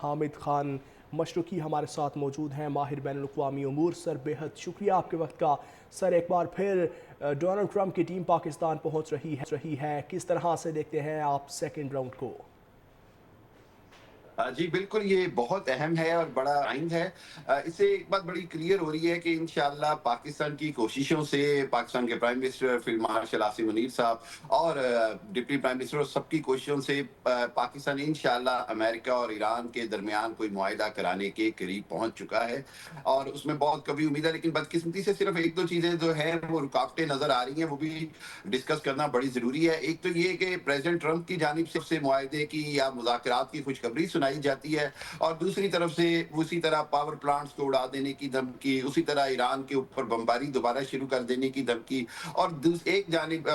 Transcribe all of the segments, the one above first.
حامد خان مشرقی ہمارے ساتھ موجود ہیں، ماہر بین الاقوامی امور۔ سر بہت شکریہ آپ کے وقت کا۔ سر ایک بار پھر ڈونلڈ ٹرمپ کی ٹیم پاکستان پہنچ رہی ہے، کس طرح سے دیکھتے ہیں آپ سیکنڈ راؤنڈ کو؟ جی بالکل، یہ بہت اہم ہے اور بڑا ٹائم ہے۔ اس سے ایک بات بڑی کلیئر ہو رہی ہے کہ انشاءاللہ پاکستان کی کوششوں سے پاکستان کے prime minister field marshal Asim Munir صاحب اور ڈپٹی پرائم منسٹر اور سب کی کوششوں سے پاکستان انشاءاللہ امریکہ اور ایران کے درمیان کوئی معاہدہ کرانے کے قریب پہنچ چکا ہے، اور اس میں بہت کبھی امید ہے۔ لیکن بدقسمتی سے صرف ایک دو چیزیں جو ہیں وہ رکاوٹیں نظر آ رہی ہیں، وہ بھی ڈسکس کرنا بڑی ضروری ہے۔ ایک تو یہ کہ پریزیڈنٹ ٹرمپ کی جانب سے معاہدے کی یا مذاکرات کی خوشخبری سنائی جاتی ہے، اور دوسری طرف سے اسی طرح پاور پلانٹس کو اڑا دینے کی دھمکی، اسی طرح ایران کے اوپر بمباری دوبارہ شروع کر دینے کی دھمکی، اور ایک جانب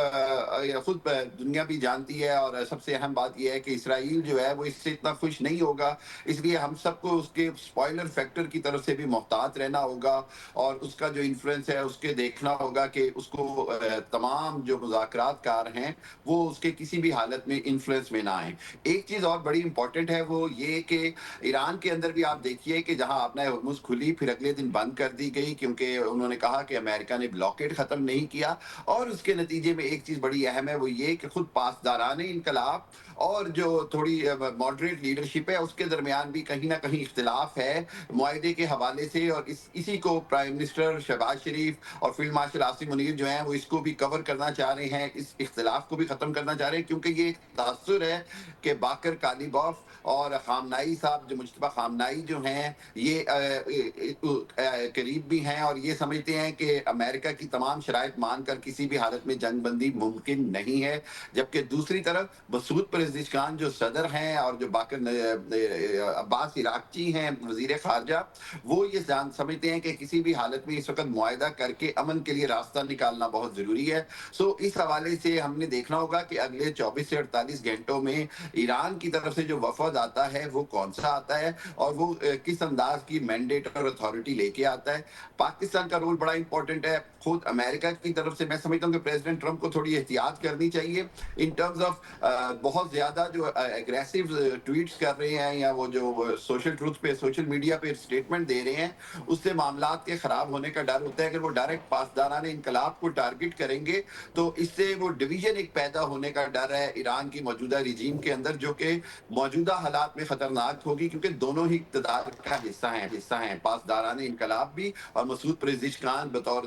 خود دنیا بھی جانتی ہے، اور سب سے اہم بات یہ ہے کہ اسرائیل جو ہے وہ اس سے اتنا خوش نہیں ہوگا، اس لیے ہم سب کو اس کے سپوائلر فیکٹر کی طرف سے بھی محتاط رہنا ہوگا، اور اس کا جو انفلوئنس ہے اس کے دیکھنا ہوگا کہ اس کو تمام جو مذاکرات کار ہیں وہ اس کے کسی بھی حالت میں انفلوئنس میں نہ آئیں۔ ایک چیز اور بڑی امپورٹنٹ ہے، وہ یہ کہ ایران کے اندر بھی آپ دیکھیے کہ جہاں آبنائے ہرمز کھلی پھر اگلے دن بند کر دی گئی، کیونکہ انہوں نے کہا کہ امریکہ نے بلاکیڈ ختم نہیں کیا، اور اس کے نتیجے میں ایک چیز بڑی اہم ہے، وہ یہ کہ خود پاسداران انقلاب اور جو تھوڑی ماڈریٹ لیڈرشپ ہے اس کے درمیان بھی کہیں نہ کہیں اختلاف ہے معاہدے کے حوالے سے، اور اسی کو پرائم منسٹر شہباز شریف اور فیلڈ مارشل عاصم منیر جو ہیں وہ اس کو بھی کور کرنا چاہ رہے ہیں، اس اختلاف کو بھی ختم کرنا چاہ رہے ہیں، کیونکہ یہ ایک تاثر ہے کہ باقر کالیباف اور خامنائی صاحب، جو مجتبیٰ خامنائی جو ہیں، یہ قریب بھی ہیں اور یہ سمجھتے ہیں کہ امریکہ کی تمام شرائط مان کر کسی بھی حالت میں جنگ بندی ممکن نہیں ہے، جبکہ دوسری طرف مسعود پزشکیان جو صدر ہیں اور جو باقر عباس عراقچی ہیں وزیر خارجہ، وہ یہ سمجھتے ہیں کہ کسی بھی حالت میں اس وقت معاہدہ کر کے امن کے لیے راستہ نکالنا بہت ضروری ہے۔ سو اس حوالے سے ہم نے دیکھنا ہوگا کہ اگلے 24 سے 48 گھنٹوں میں ایران کی طرف سے جو وفد آتا ہے وہ کون سا آتا ہے، اور وہ کس انداز کی مینڈیٹ اور اتھارٹی لے کے آتا ہے۔ پاکستان کا رول بڑا امپورٹنٹ ہے۔ خود امریکہ کی طرف سے میں سمجھتا ہوں کہ پریزیڈنٹ ٹرمپ کو تھوڑی احتیاط کرنی چاہیے ان ٹرمز آف بہت زیادہ جو اگریسو ٹویٹس کر رہے ہیں، یا وہ جو سوشل ٹروتھ پہ سوشل میڈیا پہ اسٹیٹمنٹ دے رہے ہیں، اس سے معاملات کے خراب ہونے کا ڈر ہوتا ہے۔ اگر وہ ڈائریکٹ پاسداران انقلاب کو ٹارگٹ کریں گے تو اس سے وہ ڈویژن ایک پیدا ہونے کا ڈر ہے ایران کی موجودہ ریجیم کے اندر، جو کہ موجودہ حالات میں خطرناک ہوگی، کیونکہ دونوں ہی اقتدار کا حصہ ہیں پاسداران انقلاب بھی اور مسعود پزشکیان بطور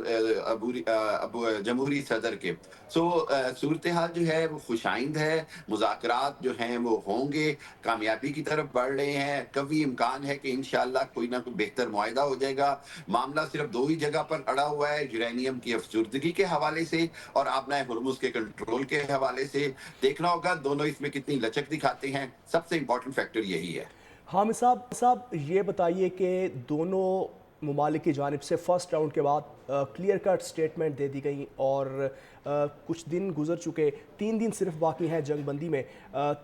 جمہوری صدر کے۔ صورتحال جو ہے وہ خوشائند ہے، مذاکرات جو ہیں وہ ہوں گے، کامیابی کی طرف بڑھ رہے ہیں، کبھی امکان ہے کہ انشاءاللہ کوئی نہ کوئی بہتر معاہدہ ہو جائے گا۔ معاملہ صرف دو ہی جگہ پر اڑا ہوا ہے، یورینیم کی افزودگی کے حوالے سے اور آبنائے ہرمز کے کنٹرول کے حوالے سے۔ دیکھنا ہوگا دونوں اس میں کتنی لچک دکھاتے ہیں، سب سے امپورٹنٹ فیکٹر یہی ہے۔ حامد صاحب یہ بتائیے کہ دونوں ممالک کی جانب سے فرسٹ راؤنڈ کے بعد کلیئر کٹ سٹیٹمنٹ دے دی گئی، اور کچھ دن گزر چکے، 3 دن صرف باقی ہیں جنگ بندی میں،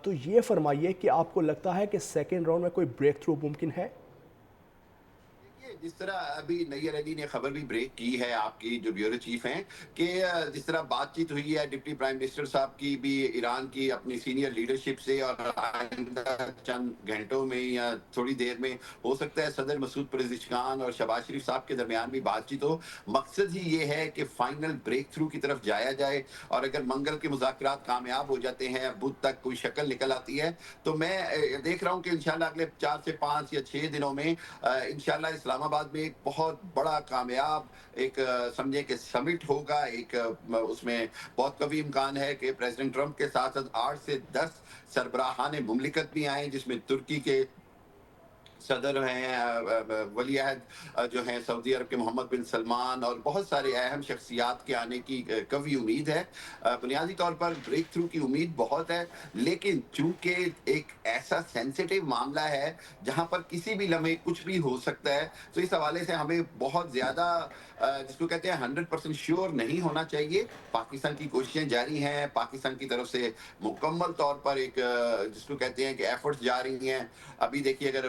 تو یہ فرمائیے کہ آپ کو لگتا ہے کہ سیکنڈ راؤنڈ میں کوئی بریک تھرو ممکن ہے؟ جس طرح ابھی نیئر علی نے خبر بھی بریک کی ہے، آپ کی جو بیورو چیف ہیں، کہ جس طرح بات چیت ہوئی ہے ڈپٹی پرائم منسٹر صاحب کی بھی ایران کی اپنی سینئر لیڈرشپ سے، اور آئندہ چند گھنٹوں میں یا تھوڑی دیر میں ہو سکتا ہے صدر مسعود پزشکیان اور شہباز شریف صاحب کے درمیان بھی بات چیت ہو۔ مقصد ہی یہ ہے کہ فائنل بریک تھرو کی طرف جایا جائے، اور اگر منگل کے مذاکرات کامیاب ہو جاتے ہیں، بدھ تک کوئی شکل نکل آتی ہے، تو میں دیکھ رہا ہوں کہ انشاءاللہ اگلے 4 سے 5 یا 6 دنوں میں انشاءاللہ اسلام آباد میں ایک بہت بڑا کامیاب ایک سمجھے کہ سمٹ ہوگا۔ ایک اس میں بہت کبھی امکان ہے کہ پریزیڈنٹ ٹرمپ کے ساتھ 8 سے 10 سربراہان مملکت بھی آئیں، جس میں ترکی کے صدر ہیں، ولی عہد جو ہیں سعودی عرب کے محمد بن سلمان، اور بہت سارے اہم شخصیات کے آنے کی قوی امید ہے۔ بنیادی طور پر بریک تھرو کی امید بہت ہے، لیکن چونکہ ایک ایسا سینسیٹیو معاملہ ہے جہاں پر کسی بھی لمحے کچھ بھی ہو سکتا ہے، تو اس حوالے سے ہمیں بہت زیادہ جس کو کہتے ہیں 100% شیور نہیں ہونا چاہیے۔ پاکستان کی کوششیں جاری ہیں، پاکستان کی طرف سے مکمل طور پر ایک جس کو کہتے ہیں کہ ایفرٹس جاری ہیں۔ ابھی دیکھیے اگر